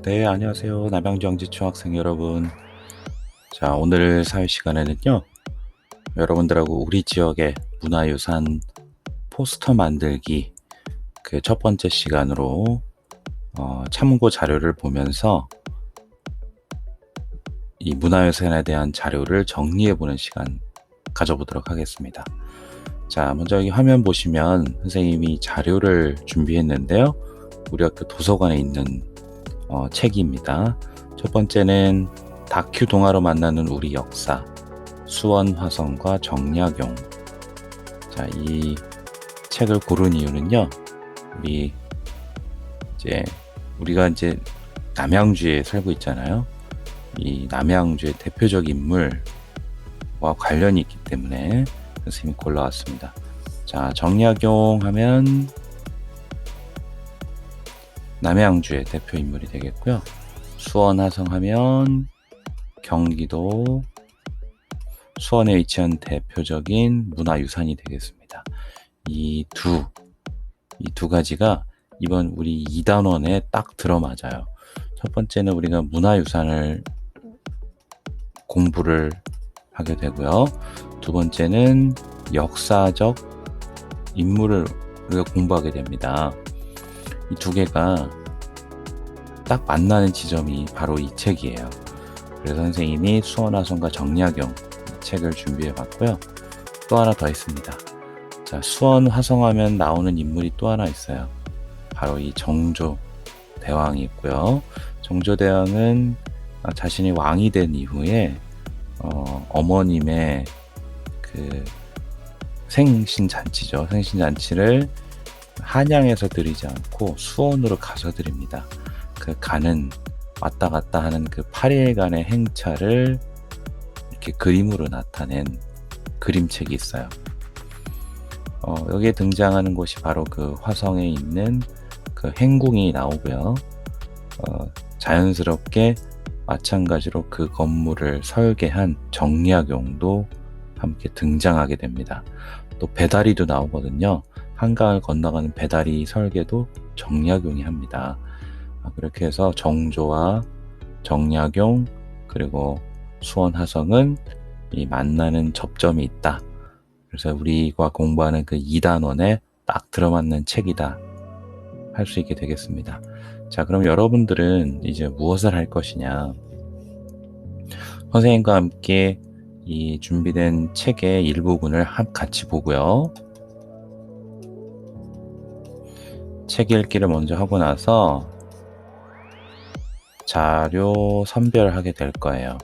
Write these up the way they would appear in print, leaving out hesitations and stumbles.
네, 안녕하세요. 남양주영지초 학생 여러분. 자, 오늘 사회 시간에는요, 여러분들하고 우리 지역의 문화유산 포스터 만들기 그 첫 번째 시간으로 참고 자료를 보면서 이 문화유산에 대한 자료를 정리해보는 시간 가져보도록 하겠습니다. 자, 먼저 이 화면 보시면 선생님이 자료를 준비했는데요. 우리 학교 도서관에 있는 책입니다. 첫 번째는 다큐 동화로 만나는 우리 역사, 수원 화성과 정약용. 자, 이 책을 고른 이유는요, 우리가 이제 남양주에 살고 있잖아요. 이 남양주의 대표적 인물과 관련이 있기 때문에 선생님이 골라왔습니다. 자, 정약용 하면 남양주의 대표 인물이 되겠고요. 수원 화성 하면 경기도 수원에 위치한 대표적인 문화유산이 되겠습니다. 이 두 가지가 이번 우리 2단원에 딱 들어맞아요. 첫 번째는 우리가 문화유산을 공부를 하게 되고요. 두 번째는 역사적 인물을 우리가 공부하게 됩니다. 이 두 개가 딱 만나는 지점이 바로 이 책이에요. 그래서 선생님이 수원화성과 정약용 이 책을 준비해 봤고요. 또 하나 더 있습니다. 자, 수원화성하면 나오는 인물이 또 하나 있어요. 바로 이 정조대왕이 있고요. 정조대왕은 자신이 왕이 된 이후에 어머님의 그 생신잔치죠. 생신잔치를 한양에서 드리지 않고 수원으로 가서 드립니다. 그 가는 왔다 갔다 하는 그 8일간의 행차를 이렇게 그림으로 나타낸 그림책이 있어요. 여기에 등장하는 곳이 바로 그 화성에 있는 그 행궁이 나오고요. 자연스럽게 마찬가지로 그 건물을 설계한 정약용도 함께 등장하게 됩니다. 또 배다리도 나오거든요. 한강을 건너가는 배다리 설계도 정약용이 합니다. 그렇게 해서 정조와 정약용 그리고 수원 화성은 이 만나는 접점이 있다. 그래서 우리가 공부하는 그 2단원에 딱 들어맞는 책이다 할 수 있게 되겠습니다. 자, 그럼 여러분들은 이제 무엇을 할 것이냐? 선생님과 함께 이 준비된 책의 일부분을 같이 보고요. 책 읽기를 먼저 하고 나서 자료 선별하게 될 거예요.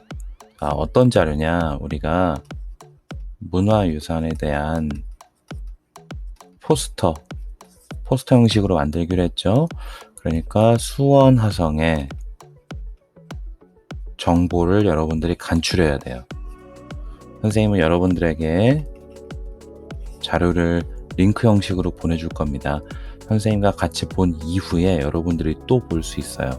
어떤 자료냐? 우리가 문화유산에 대한 포스터 형식으로 만들기로 했죠. 그러니까 수원 화성의 정보를 여러분들이 간추려야 돼요. 선생님은 여러분들에게 자료를 링크 형식으로 보내줄 겁니다. 선생님과 같이 본 이후에 여러분들이 또 볼 수 있어요.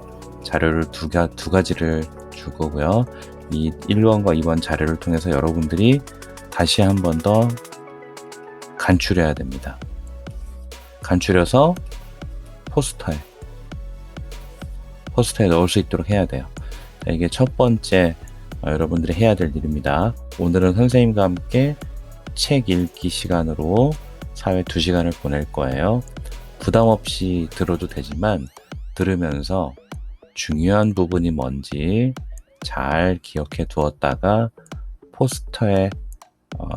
자료를 두 가지를 줄 거고요. 이 1번과 2번 자료를 통해서 여러분들이 다시 한 번 더 간추려야 됩니다. 간추려서 포스터에 넣을 수 있도록 해야 돼요. 이게 첫 번째 여러분들이 해야 될 일입니다. 오늘은 선생님과 함께 책 읽기 시간으로 사회 2시간을 보낼 거예요. 부담 없이 들어도 되지만 들으면서 중요한 부분이 뭔지 잘 기억해 두었다가 포스터에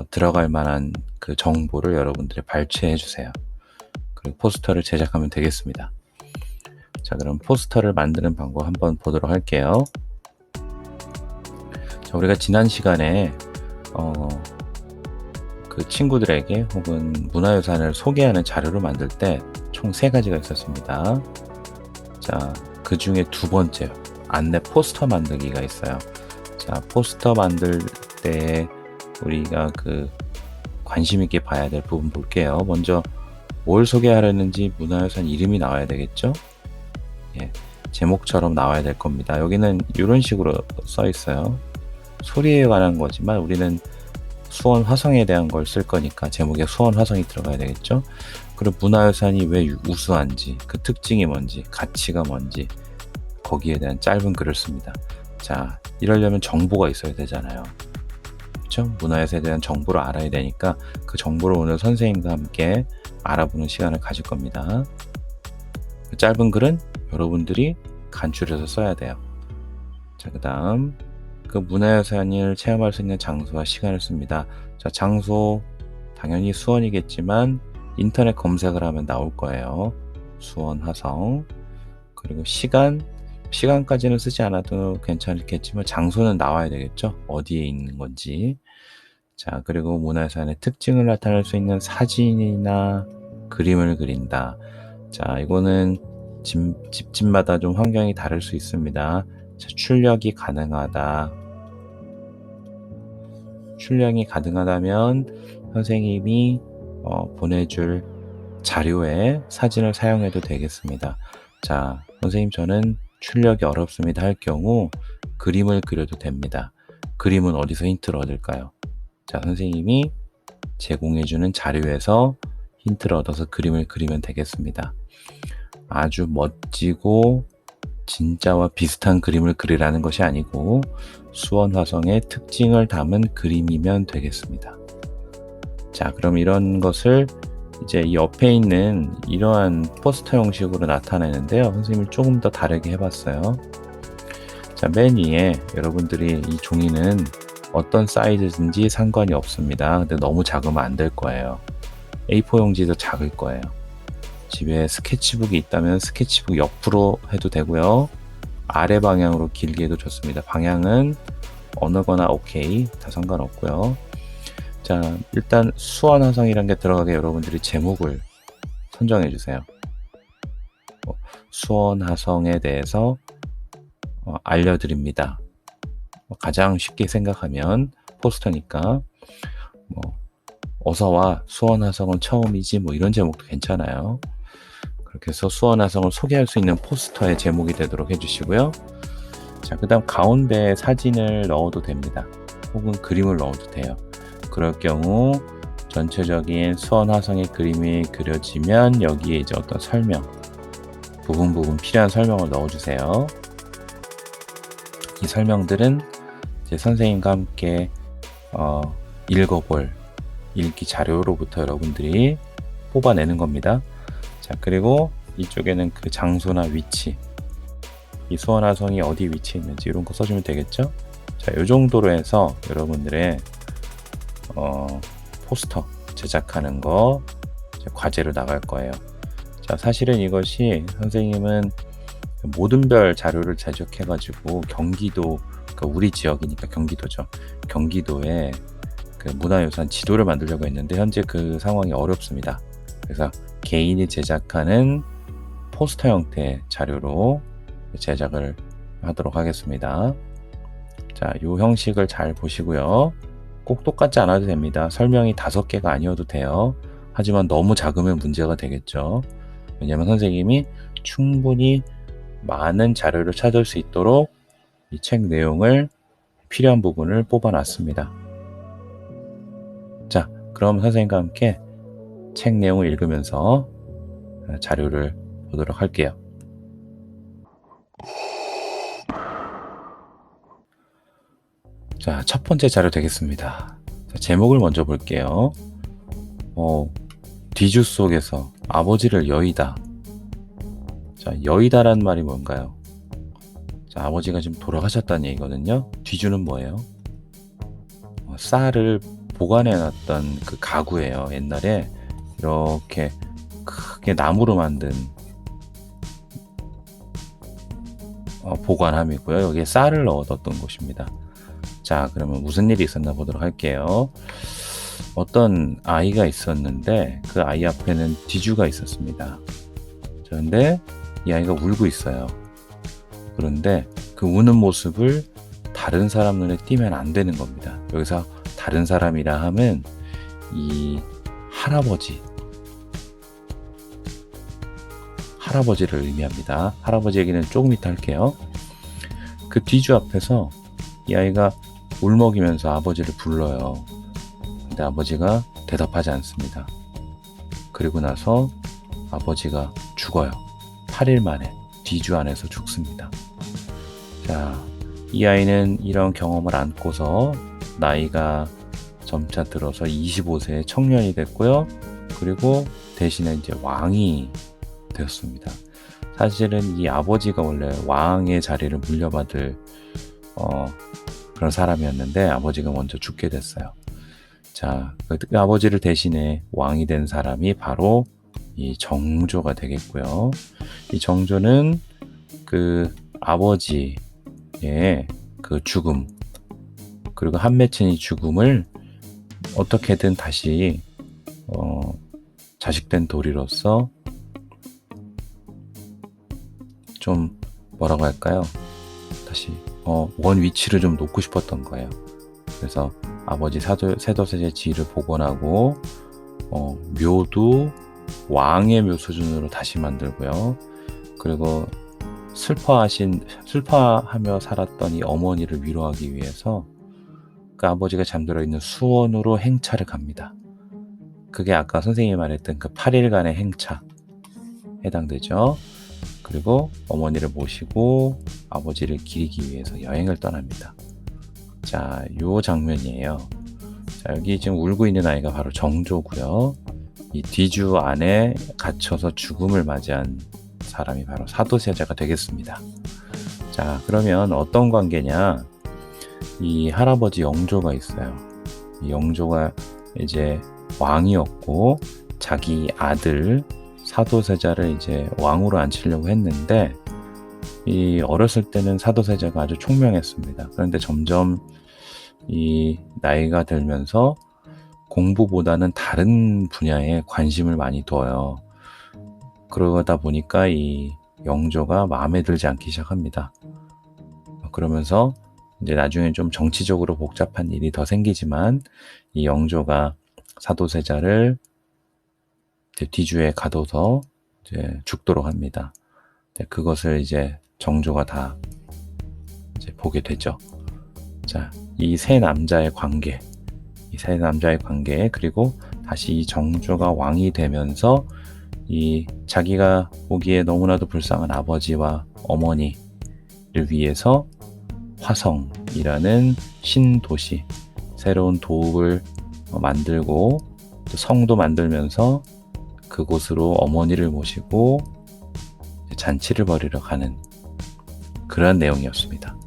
들어갈 만한 그 정보를 여러분들이 발췌해 주세요. 그리고 포스터를 제작하면 되겠습니다. 자, 그럼 포스터를 만드는 방법 한번 보도록 할게요. 자, 우리가 지난 시간에 그 친구들에게 혹은 문화유산을 소개하는 자료를 만들 때 총 3가지가 있었습니다. 자, 그 중에 2번째 안내 포스터 만들기가 있어요. 자, 포스터 만들 때 우리가 그 관심 있게 봐야 될 부분 볼게요. 먼저 뭘 소개하려는지 문화유산 이름이 나와야 되겠죠? 예, 제목처럼 나와야 될 겁니다. 여기는 이런 식으로 써 있어요. 소리에 관한 거지만 우리는 수원 화성에 대한 걸 쓸 거니까 제목에 수원 화성이 들어가야 되겠죠? 그리고 문화유산이 왜 우수한지, 그 특징이 뭔지, 가치가 뭔지, 거기에 대한 짧은 글을 씁니다. 자, 이러려면 정보가 있어야 되잖아요. 그렇죠? 문화유산에 대한 정보를 알아야 되니까 그 정보를 오늘 선생님과 함께 알아보는 시간을 가질 겁니다. 그 짧은 글은 여러분들이 간추려서 써야 돼요. 자, 그 다음 그 문화유산을 체험할 수 있는 장소와 시간을 씁니다. 자, 장소 당연히 수원이겠지만 인터넷 검색을 하면 나올 거예요. 수원 화성. 그리고 시간까지는 쓰지 않아도 괜찮겠지만 장소는 나와야 되겠죠. 어디에 있는 건지. 자, 그리고 문화유산의 특징을 나타낼 수 있는 사진이나 그림을 그린다. 자, 이거는 집집마다 좀 환경이 다를 수 있습니다. 자, 출력이 가능하다면 선생님이 보내줄 자료에 사진을 사용해도 되겠습니다. 자, 선생님 저는 출력이 어렵습니다 할 경우 그림을 그려도 됩니다. 그림은 어디서 힌트를 얻을까요? 자, 선생님이 제공해주는 자료에서 힌트를 얻어서 그림을 그리면 되겠습니다. 아주 멋지고 진짜와 비슷한 그림을 그리라는 것이 아니고 수원 화성의 특징을 담은 그림이면 되겠습니다. 자, 그럼 이런 것을 이제 이 옆에 있는 이러한 포스터 형식으로 나타내는데요. 선생님이 조금 더 다르게 해봤어요. 자, 맨 위에 여러분들이 이 종이는 어떤 사이즈든지 상관이 없습니다. 근데 너무 작으면 안 될 거예요. A4 용지도 작을 거예요. 집에 스케치북이 있다면 스케치북 옆으로 해도 되고요. 아래 방향으로 길게 해도 좋습니다. 방향은 어느 거나 오케이, 다 상관없고요. 자, 일단 수원 화성이라는 게 들어가게 여러분들이 제목을 선정해 주세요. 수원 화성에 대해서 알려드립니다. 가장 쉽게 생각하면 포스터니까 어서와 수원 화성은 처음이지 이런 제목도 괜찮아요. 그렇게 해서 수원 화성을 소개할 수 있는 포스터의 제목이 되도록 해주시고요. 자, 그 다음 가운데에 사진을 넣어도 됩니다. 혹은 그림을 넣어도 돼요. 그럴 경우 전체적인 수원 화성의 그림이 그려지면 여기에 이제 어떤 설명, 부분 필요한 설명을 넣어주세요. 이 설명들은 이제 선생님과 함께 읽어볼 읽기 자료로부터 여러분들이 뽑아내는 겁니다. 자, 그리고 이쪽에는 그 장소나 위치, 이 수원 화성이 어디 위치에 있는지 이런 거 써주면 되겠죠? 자, 이 정도로 해서 여러분들의 포스터 제작하는 거 과제로 나갈 거예요. 자, 사실은 이것이 선생님은 모든 별 자료를 제작해가지고 경기도, 그러니까 우리 지역이니까 경기도죠. 경기도에 그 문화유산 지도를 만들려고 했는데 현재 그 상황이 어렵습니다. 그래서 개인이 제작하는 포스터 형태의 자료로 제작을 하도록 하겠습니다. 자, 이 형식을 잘 보시고요. 꼭 똑같지 않아도 됩니다. 설명이 5개가 아니어도 돼요. 하지만 너무 작으면 문제가 되겠죠. 왜냐하면 선생님이 충분히 많은 자료를 찾을 수 있도록 이 책 내용을 필요한 부분을 뽑아놨습니다. 자, 그럼 선생님과 함께 책 내용을 읽으면서 자료를 보도록 할게요. 자, 첫 번째 자료 되겠습니다. 자, 제목을 먼저 볼게요. 뒤주 속에서 아버지를 여의다. 자, 여의다란 말이 뭔가요? 자, 아버지가 지금 돌아가셨다는 얘기거든요. 뒤주는 뭐예요? 쌀을 보관해놨던 그 가구예요. 옛날에 이렇게 크게 나무로 만든 보관함이고요. 여기에 쌀을 넣어뒀던 곳입니다. 자, 그러면 무슨 일이 있었나 보도록 할게요. 어떤 아이가 있었는데 그 아이 앞에는 뒤주가 있었습니다. 그런데 이 아이가 울고 있어요. 그런데 그 우는 모습을 다른 사람 눈에 띄면 안 되는 겁니다. 여기서 다른 사람이라 하면 이 할아버지를 의미합니다. 할아버지 얘기는 조금 이따 할게요. 그 뒤주 앞에서 이 아이가 울먹이면서 아버지를 불러요. 근데 아버지가 대답하지 않습니다. 그리고 나서 아버지가 죽어요. 8일 만에 뒤주 안에서 죽습니다. 자, 이 아이는 이런 경험을 안고서 나이가 점차 들어서 25세의 청년이 됐고요. 그리고 대신에 이제 왕이 되었습니다. 사실은 이 아버지가 원래 왕의 자리를 물려받을 그런 사람이었는데 아버지가 먼저 죽게 됐어요. 자, 그 아버지를 대신해 왕이 된 사람이 바로 이 정조가 되겠고요. 이 정조는 그 아버지의 그 죽음, 그리고 한매친이 죽음을 어떻게든 다시 자식된 도리로서 좀 뭐라고 할까요? 다시 원 위치를 좀 놓고 싶었던 거예요. 그래서 아버지 세도세자의 지위를 복원하고 묘도 왕의 묘 수준으로 다시 만들고요. 그리고 슬퍼하며 살았던 이 어머니를 위로하기 위해서 그 아버지가 잠들어 있는 수원으로 행차를 갑니다. 그게 아까 선생님이 말했던 그 8일간의 행차 해당되죠. 그리고 어머니를 모시고 아버지를 기리기 위해서 여행을 떠납니다. 자, 요 장면이에요. 자, 여기 지금 울고 있는 아이가 바로 정조고요. 이 뒤주 안에 갇혀서 죽음을 맞이한 사람이 바로 사도세자가 되겠습니다. 자, 그러면 어떤 관계냐? 이 할아버지 영조가 있어요. 이 영조가 이제 왕이었고 자기 아들 사도세자를 이제 왕으로 앉히려고 했는데 이 어렸을 때는 사도세자가 아주 총명했습니다. 그런데 점점 이 나이가 들면서 공부보다는 다른 분야에 관심을 많이 둬요. 그러다 보니까 이 영조가 마음에 들지 않기 시작합니다. 그러면서 이제 나중에 좀 정치적으로 복잡한 일이 더 생기지만 이 영조가 사도세자를 이제 뒤주에 가둬서 이제 죽도록 합니다. 그것을 이제 정조가 다 이제 보게 되죠. 자, 이 세 남자의 관계, 그리고 다시 이 정조가 왕이 되면서 이 자기가 보기에 너무나도 불쌍한 아버지와 어머니를 위해서 화성이라는 신도시, 새로운 도읍을 만들고 또 성도 만들면서 그곳으로 어머니를 모시고 잔치를 벌이러 가는 그런 내용이었습니다.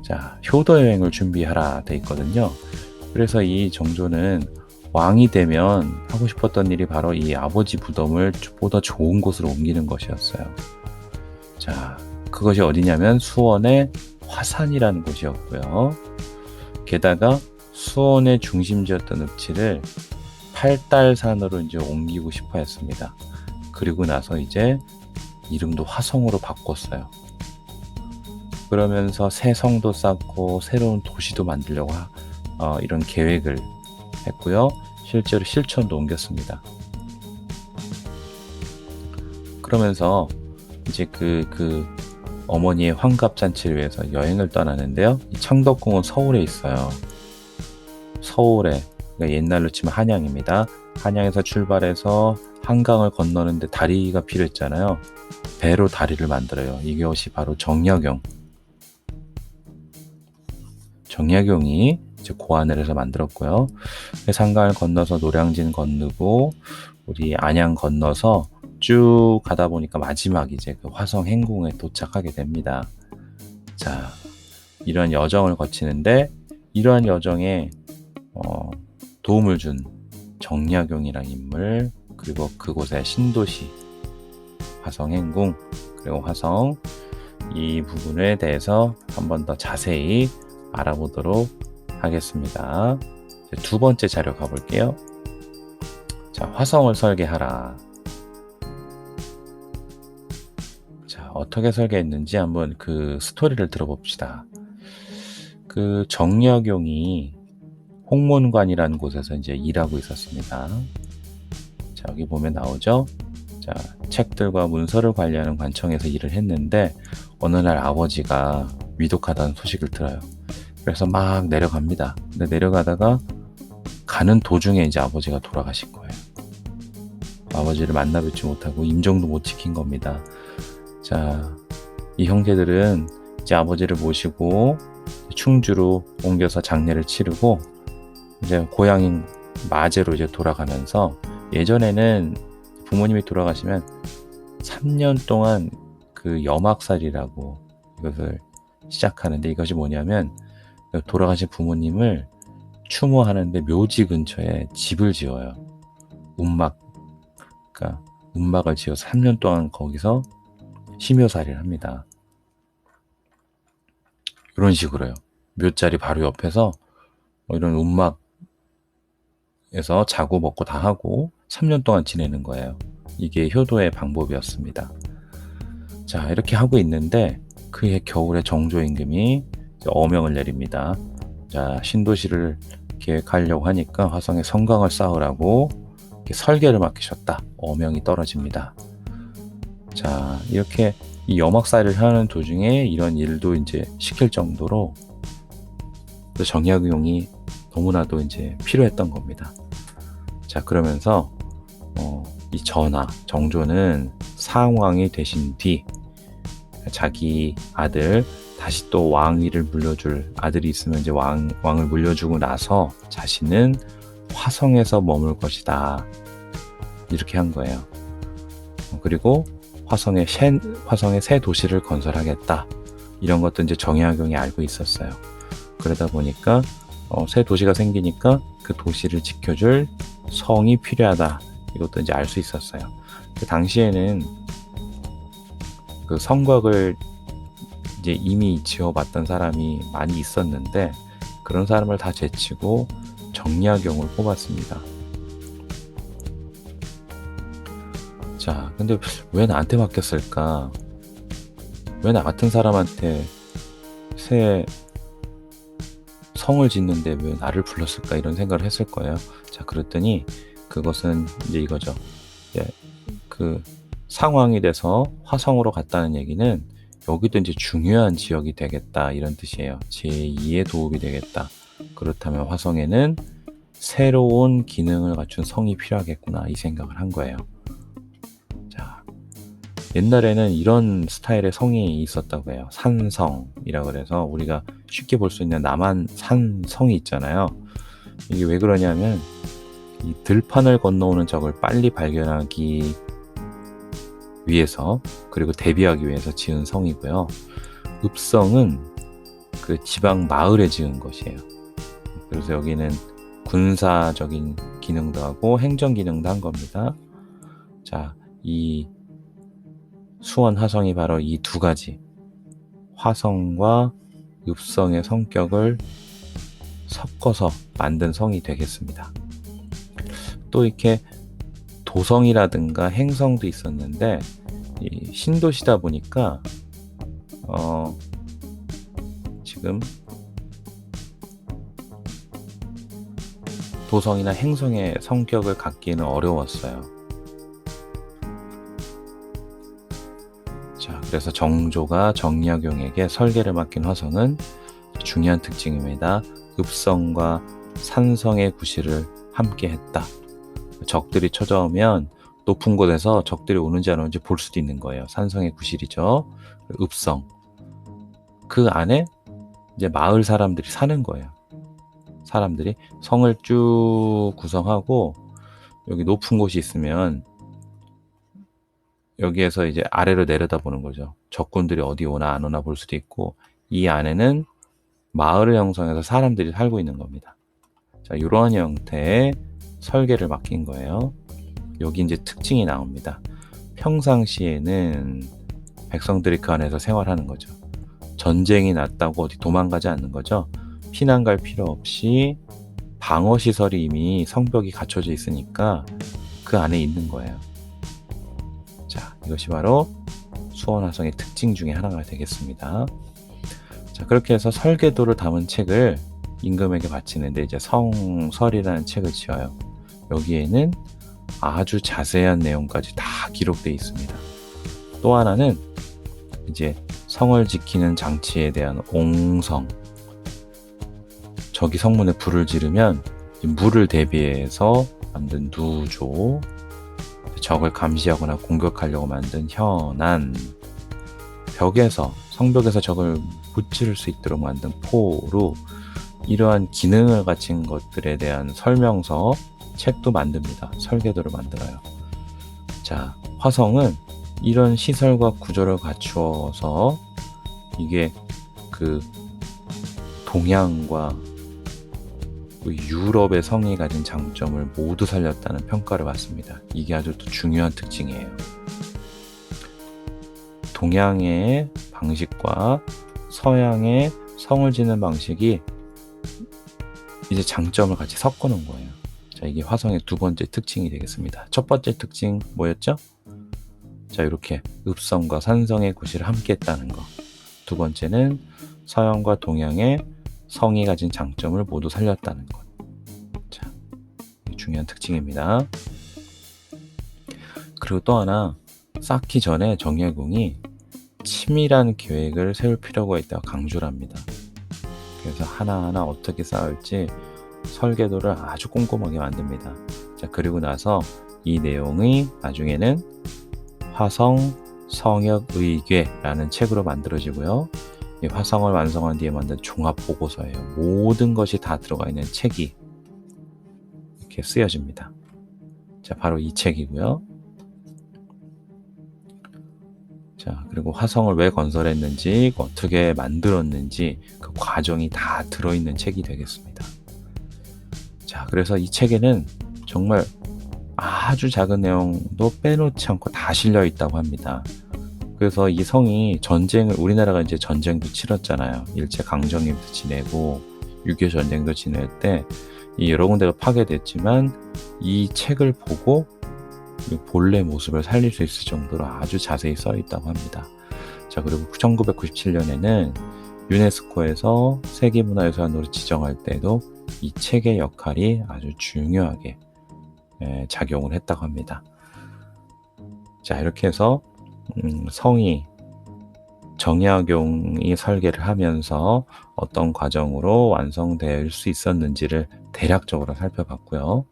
자, 효도 여행을 준비하라 돼 있거든요. 그래서 이 정조는 왕이 되면 하고 싶었던 일이 바로 이 아버지 무덤을 보다 좋은 곳으로 옮기는 것이었어요. 자, 그것이 어디냐면 수원의 화산이라는 곳이었고요. 게다가 수원의 중심지였던 읍지를 팔달산으로 이제 옮기고 싶어 했습니다. 그리고 나서 이제 이름도 화성으로 바꿨어요. 그러면서 새 성도 쌓고 새로운 도시도 만들려고 이런 계획을 했고요. 실제로 실천도 옮겼습니다. 그러면서 이제 그 어머니의 환갑잔치를 위해서 여행을 떠나는데요. 이 창덕궁은 서울에 있어요. 서울에, 그러니까 옛날로 치면 한양입니다. 한양에서 출발해서 한강을 건너는데 다리가 필요했잖아요. 배로 다리를 만들어요. 이것이 바로 정약용이 이제 고안을 해서 만들었고요. 그래서 한강을 건너서 노량진 건너고 우리 안양 건너서 쭉 가다 보니까 마지막 이제 그 화성 행궁에 도착하게 됩니다. 자, 이런 여정을 거치는데 이러한 여정에 도움을 준 정약용이라는 인물, 그리고 그곳의 신도시 화성 행궁, 그리고 화성, 이 부분에 대해서 한 번 더 자세히 알아보도록 하겠습니다. 두 번째 자료 가볼게요. 자, 화성을 설계하라. 자, 어떻게 설계했는지 한번 그 스토리를 들어봅시다. 그 정약용이 홍문관이라는 곳에서 이제 일하고 있었습니다. 자, 여기 보면 나오죠? 자, 책들과 문서를 관리하는 관청에서 일을 했는데 어느 날 아버지가 위독하다는 소식을 들어요. 그래서 막 내려갑니다. 근데 내려가다가 가는 도중에 이제 아버지가 돌아가신 거예요. 아버지를 만나 뵙지 못하고 임종도 못 지킨 겁니다. 자, 이 형제들은 이제 아버지를 모시고 충주로 옮겨서 장례를 치르고 이제 고향인 마제로 이제 돌아가면서, 예전에는 부모님이 돌아가시면 3년 동안 그 염악살이라고 이것을 시작하는데, 이것이 뭐냐면 돌아가신 부모님을 추모하는데 묘지 근처에 집을 지어요. 운막, 그러니까 운막을 지어서 3년 동안 거기서 심요살이를 합니다. 이런 식으로요. 묘자리 바로 옆에서 이런 운막에서 자고 먹고 다 하고 3년 동안 지내는 거예요. 이게 효도의 방법이었습니다. 자, 이렇게 하고 있는데 그해 겨울에 정조 임금이 어명을 내립니다. 자, 신도시를 계획하려고 하니까 화성에 성곽을 쌓으라고 설계를 맡기셨다. 어명이 떨어집니다. 자, 이렇게 이 염악살이를 하는 도중에 이런 일도 이제 시킬 정도로 정약용이 너무나도 이제 필요했던 겁니다. 자, 그러면서 이 정조는 상왕이 되신 뒤 자기 아들, 다시 또 왕위를 물려줄 아들이 있으면 이제 왕을 물려주고 나서 자신은 화성에서 머물 것이다. 이렇게 한 거예요. 그리고 화성에 새 도시를 건설하겠다. 이런 것도 이제 정약용이 알고 있었어요. 그러다 보니까 새 도시가 생기니까 그 도시를 지켜줄 성이 필요하다. 이것도 이제 알 수 있었어요. 그 당시에는 그 성곽을 이제 이미 지어봤던 사람이 많이 있었는데 그런 사람을 다 제치고 정약용을 뽑았습니다. 자, 근데 왜 나한테 맡겼을까? 왜 나 같은 사람한테 새 성을 짓는데 왜 나를 불렀을까? 이런 생각을 했을 거예요. 자, 그랬더니 그것은 이제 이거죠. 그 상황이 돼서 화성으로 갔다는 얘기는 여기도 이제 중요한 지역이 되겠다, 이런 뜻이에요. 제2의 도읍이 되겠다. 그렇다면 화성에는 새로운 기능을 갖춘 성이 필요하겠구나, 이 생각을 한 거예요. 자, 옛날에는 이런 스타일의 성이 있었다고 해요. 산성이라고 그래서 우리가 쉽게 볼 수 있는 남한 산성이 있잖아요. 이게 왜 그러냐면 이 들판을 건너오는 적을 빨리 발견하기 위해서, 그리고 대비하기 위해서 지은 성이고요. 읍성은 그 지방 마을에 지은 것이에요. 그래서 여기는 군사적인 기능도 하고 행정 기능도 한 겁니다. 자, 이 수원 화성이 바로 이 두 가지, 화성과 읍성의 성격을 섞어서 만든 성이 되겠습니다. 또 이렇게 도성이라든가 행성도 있었는데 이 신도시다 보니까 지금 도성이나 행성의 성격을 갖기는 어려웠어요. 자, 그래서 정조가 정약용에게 설계를 맡긴 화성은 중요한 특징입니다. 읍성과 산성의 구실을 함께 했다. 적들이 쳐져오면 높은 곳에서 적들이 오는지 안 오는지 볼 수도 있는 거예요. 산성의 구실이죠. 읍성. 그 안에 이제 마을 사람들이 사는 거예요. 사람들이 성을 쭉 구성하고 여기 높은 곳이 있으면 여기에서 이제 아래로 내려다보는 거죠. 적군들이 어디 오나 안 오나 볼 수도 있고, 이 안에는 마을을 형성해서 사람들이 살고 있는 겁니다. 자, 이러한 형태의 설계를 맡긴 거예요. 여기 이제 특징이 나옵니다. 평상시에는 백성들이 그 안에서 생활하는 거죠. 전쟁이 났다고 어디 도망가지 않는 거죠. 피난 갈 필요 없이 방어시설이 이미 성벽이 갖춰져 있으니까 그 안에 있는 거예요. 자, 이것이 바로 수원화성의 특징 중에 하나가 되겠습니다. 자, 그렇게 해서 설계도를 담은 책을 임금에게 바치는데 이제 성설이라는 책을 지어요. 여기에는 아주 자세한 내용까지 다 기록되어 있습니다. 또 하나는 이제 성을 지키는 장치에 대한 옹성, 적이 성문에 불을 지르면 물을 대비해서 만든 누조, 적을 감시하거나 공격하려고 만든 현안, 벽에서 성벽에서 적을 무찌를 수 있도록 만든 포로 이러한 기능을 갖춘 것들에 대한 설명서 책도 만듭니다. 설계도를 만들어요. 자, 화성은 이런 시설과 구조를 갖추어서 이게 그 동양과 유럽의 성이 가진 장점을 모두 살렸다는 평가를 받습니다. 이게 아주 또 중요한 특징이에요. 동양의 방식과 서양의 성을 짓는 방식이 이제 장점을 같이 섞어 놓은 거예요. 자, 이게 화성의 두 번째 특징이 되겠습니다. 첫 번째 특징 뭐였죠? 자, 이렇게 읍성과 산성의 구실을 함께 했다는 거. 두 번째는 서양과 동양의 성이 가진 장점을 모두 살렸다는 것. 자, 중요한 특징입니다. 그리고 또 하나, 쌓기 전에 정예궁이 치밀한 계획을 세울 필요가 있다고 강조를 합니다. 그래서 하나하나 어떻게 쌓을지 설계도를 아주 꼼꼼하게 만듭니다. 자, 그리고 나서 이 내용이 나중에는 화성 성역의궤라는 책으로 만들어지고요. 이 화성을 완성한 뒤에 만든 종합보고서예요. 모든 것이 다 들어가 있는 책이 이렇게 쓰여집니다. 자, 바로 이 책이고요. 자, 그리고 화성을 왜 건설했는지, 어떻게 만들었는지 그 과정이 다 들어있는 책이 되겠습니다. 자, 그래서 이 책에는 정말 아주 작은 내용도 빼놓지 않고 다 실려 있다고 합니다. 그래서 이 성이 우리나라가 이제 전쟁도 치렀잖아요. 일제강점기도 지내고 6.25 전쟁도 지낼 때 이 여러 군데가 파괴됐지만 이 책을 보고 본래 모습을 살릴 수 있을 정도로 아주 자세히 써 있다고 합니다. 자, 그리고 1997년에는 유네스코에서 세계문화유산으로 지정할 때도 이 책의 역할이 아주 중요하게 작용을 했다고 합니다. 자, 이렇게 해서 성이 정약용이 설계를 하면서 어떤 과정으로 완성될 수 있었는지를 대략적으로 살펴봤고요.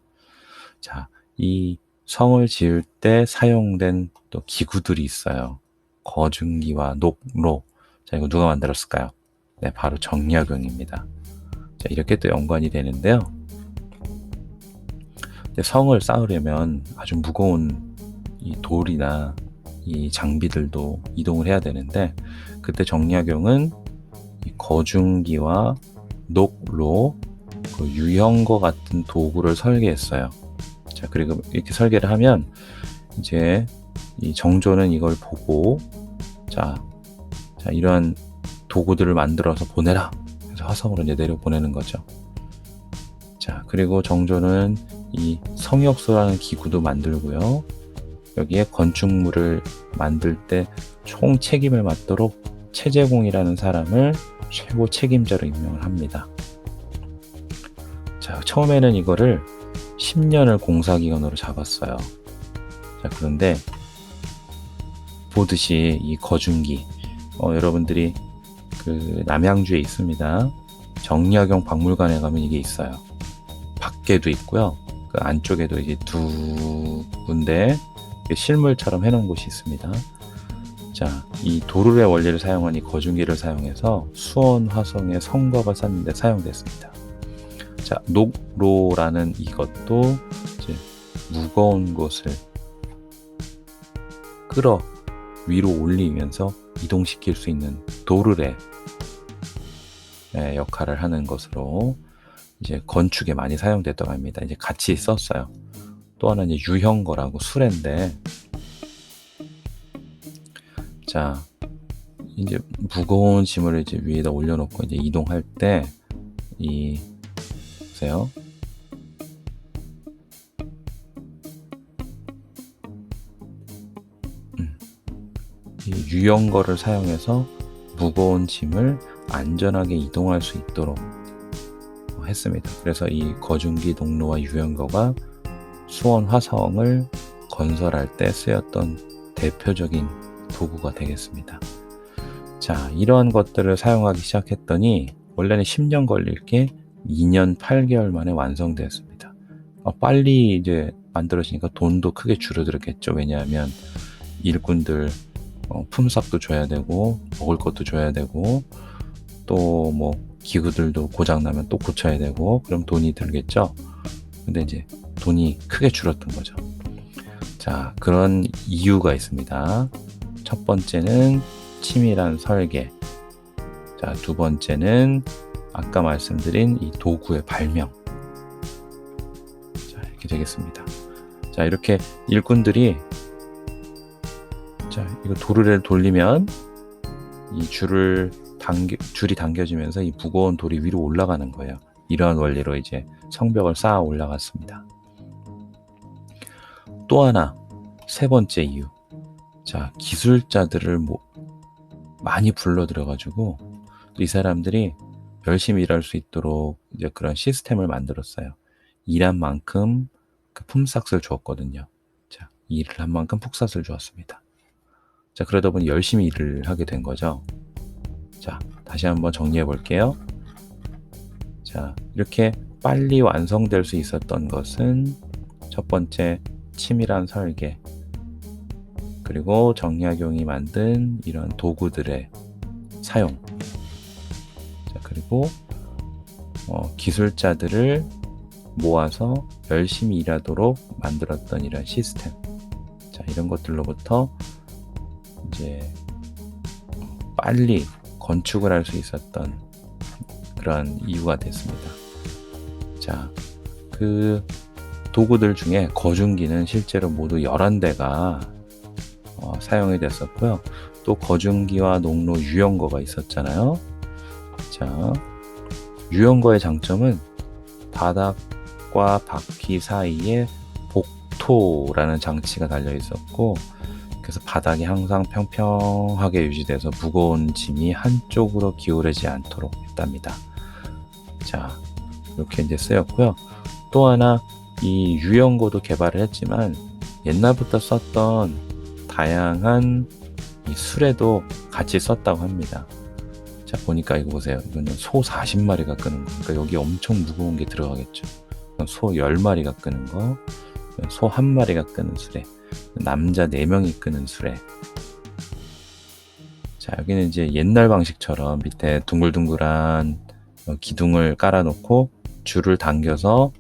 자, 이 성을 지을 때 사용된 또 기구들이 있어요. 거중기와 녹로. 자, 이거 누가 만들었을까요? 네, 바로 정약용입니다. 자, 이렇게 또 연관이 되는데요. 성을 쌓으려면 아주 무거운 이 돌이나 이 장비들도 이동을 해야 되는데, 그때 정약용은 이 거중기와 녹로, 그 유형과 같은 도구를 설계했어요. 자, 그리고 이렇게 설계를 하면 이제 이 정조는 이걸 보고 자 이런 도구들을 만들어서 보내라. 그래서 화성으로 이제 내려 보내는 거죠. 자, 그리고 정조는 이 성역소라는 기구도 만들고요. 여기에 건축물을 만들 때 총 책임을 맡도록 최재공이라는 사람을 최고 책임자로 임명을 합니다. 자, 처음에는 이거를 10년을 공사기간으로 잡았어요. 자, 그런데 보듯이 이 거중기, 여러분들이 그 남양주에 있습니다. 정약용 박물관에 가면 이게 있어요. 밖에도 있고요. 그 안쪽에도 이제 두 군데 실물처럼 해놓은 곳이 있습니다. 자, 이 도르의 원리를 사용한 이 거중기를 사용해서 수원 화성의 성곽을 쌓는 데 사용됐습니다. 자, 녹로라는 이것도 이제 무거운 것을 끌어 위로 올리면서 이동시킬 수 있는 도르의 역할을 하는 것으로 이제 건축에 많이 사용됐다고 합니다. 이제 같이 썼어요. 또 하나는 이제 유형거라고 수레인데, 자, 이제 무거운 짐을 이제 위에다 올려놓고 이제 이동할 때 보세요. 이 유형거를 사용해서 무거운 짐을 안전하게 이동할 수 있도록 했습니다. 그래서 이 거중기 녹로와 유형거가 수원 화성을 건설할 때 쓰였던 대표적인 도구가 되겠습니다. 자, 이러한 것들을 사용하기 시작했더니 원래는 10년 걸릴 게 2년 8개월 만에 완성되었습니다. 빨리 이제 만들어지니까 돈도 크게 줄어들었겠죠. 왜냐하면 일꾼들 품삯도 줘야 되고 먹을 것도 줘야 되고 또 뭐 기구들도 고장나면 또 고쳐야 되고 그럼 돈이 들겠죠. 근데 이제 돈이 크게 줄었던 거죠. 자, 그런 이유가 있습니다. 첫 번째는 치밀한 설계. 자, 두 번째는 아까 말씀드린 이 도구의 발명. 자, 이렇게 되겠습니다. 자, 이렇게 일꾼들이 자, 이거 도르래를 돌리면 이 줄이 당겨지면서 이 무거운 돌이 위로 올라가는 거예요. 이러한 원리로 이제 성벽을 쌓아 올라갔습니다. 또 하나, 세 번째 이유. 자, 기술자들을 많이 불러들여가지고 이 사람들이 열심히 일할 수 있도록 이제 그런 시스템을 만들었어요. 일한 만큼 그 품삯을 주었거든요. 자, 일을 한 만큼 품삯을 주었습니다. 자, 그러다 보니 열심히 일을 하게 된 거죠. 자, 다시 한번 정리해 볼게요. 자, 이렇게 빨리 완성될 수 있었던 것은 첫 번째, 치밀한 설계, 그리고 정약용이 만든 이런 도구들의 사용, 자, 그리고 기술자들을 모아서 열심히 일하도록 만들었던 이런 시스템. 자, 이런 것들로부터 이제 빨리 건축을 할 수 있었던 그런 이유가 됐습니다. 자, 그 도구들 중에 거중기는 실제로 모두 11대가 사용이 됐었고요. 또 거중기와 농로 유연거가 있었잖아요. 자, 유연거의 장점은 바닥과 바퀴 사이에 복토라는 장치가 달려 있었고, 그래서 바닥이 항상 평평하게 유지돼서 무거운 짐이 한쪽으로 기울이지 않도록 했답니다. 자, 이렇게 이제 쓰였고요. 또 하나, 이 유연고도 개발을 했지만 옛날부터 썼던 다양한 이 수레도 같이 썼다고 합니다. 자, 보니까 이거 보세요. 이거는 소 40마리가 끄는 거. 그러니까 여기 엄청 무거운 게 들어가겠죠. 소 10마리가 끄는 거, 소 1마리가 끄는 수레, 남자 4명이 끄는 수레. 자, 여기는 이제 옛날 방식처럼 밑에 둥글둥글한 기둥을 깔아놓고 줄을 당겨서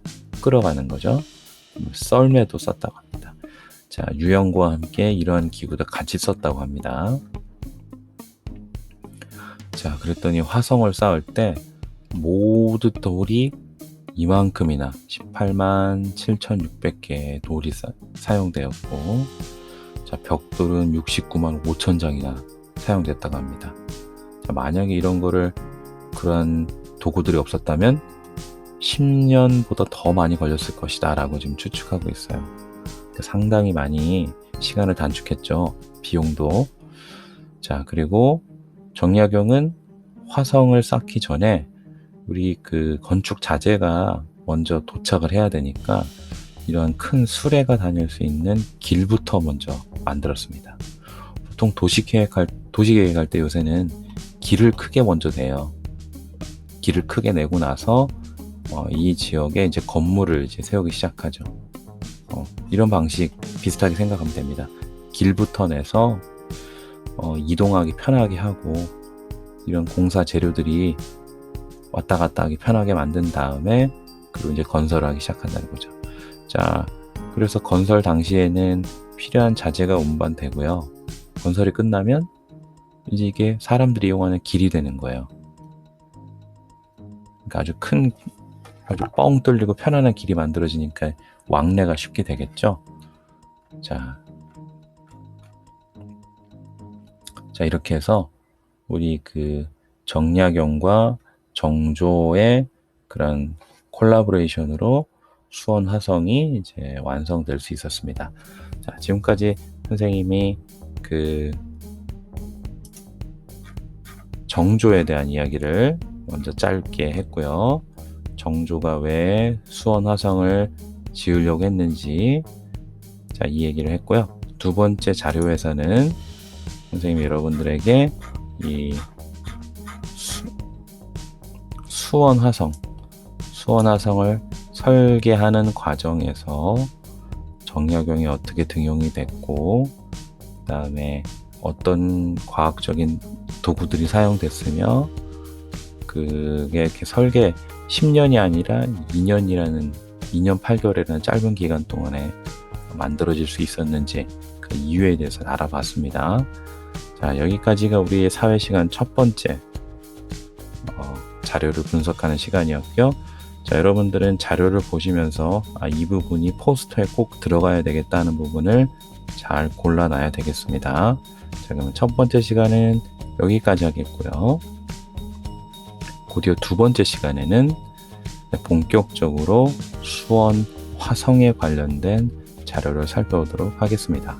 끌어가는 거죠. 썰매도 썼다고 합니다. 자, 유연과 함께 이러한 기구도 같이 썼다고 합니다. 자, 그랬더니 화성을 쌓을 때 모두 돌이 이만큼이나 18만 7,600개의 돌이 사용되었고, 자, 벽돌은 69만 5천 장이나 사용됐다고 합니다. 자, 만약에 이런 거를 그런 도구들이 없었다면 10년보다 더 많이 걸렸을 것이다 라고 지금 추측하고 있어요. 상당히 많이 시간을 단축했죠. 비용도. 자, 그리고 정약용은 화성을 쌓기 전에 우리 그 건축 자재가 먼저 도착을 해야 되니까 이런 큰 수레가 다닐 수 있는 길부터 먼저 만들었습니다. 보통 도시계획할 때 요새는 길을 크게 먼저 내요. 길을 크게 내고 나서 이 지역에 이제 건물을 이제 세우기 시작하죠. 이런 방식 비슷하게 생각하면 됩니다. 길부터 내서 이동하기 편하게 하고 이런 공사 재료들이 왔다 갔다 하기 편하게 만든 다음에 그리고 이제 건설을 하기 시작한다는 거죠. 자, 그래서 건설 당시에는 필요한 자재가 운반되고요. 건설이 끝나면 이제 이게 사람들이 이용하는 길이 되는 거예요. 그러니까 아주 뻥 뚫리고 편안한 길이 만들어지니까 왕래가 쉽게 되겠죠. 자, 이렇게 해서 우리 그 정약용과 정조의 그런 콜라보레이션으로 수원 화성이 이제 완성될 수 있었습니다. 자, 지금까지 선생님이 그 정조에 대한 이야기를 먼저 짧게 했고요. 정조가 왜 수원 화성을 지으려고 했는지, 자, 이 얘기를 했고요. 두 번째 자료에서는 선생님이 여러분들에게 이 수원 화성을 설계하는 과정에서 정약용이 어떻게 등용이 됐고, 그 다음에 어떤 과학적인 도구들이 사용됐으며 그게 이렇게 설계 10년이 아니라 2년 8개월이라는 짧은 기간 동안에 만들어질 수 있었는지 그 이유에 대해서 알아봤습니다. 자, 여기까지가 우리의 사회시간 첫 번째 자료를 분석하는 시간이었고요. 자, 여러분들은 자료를 보시면서 이 부분이 포스터에 꼭 들어가야 되겠다는 부분을 잘 골라놔야 되겠습니다. 자, 그러면 첫 번째 시간은 여기까지 하겠고요. 곧이어 두 번째 시간에는 본격적으로 수원 화성에 관련된 자료를 살펴보도록 하겠습니다.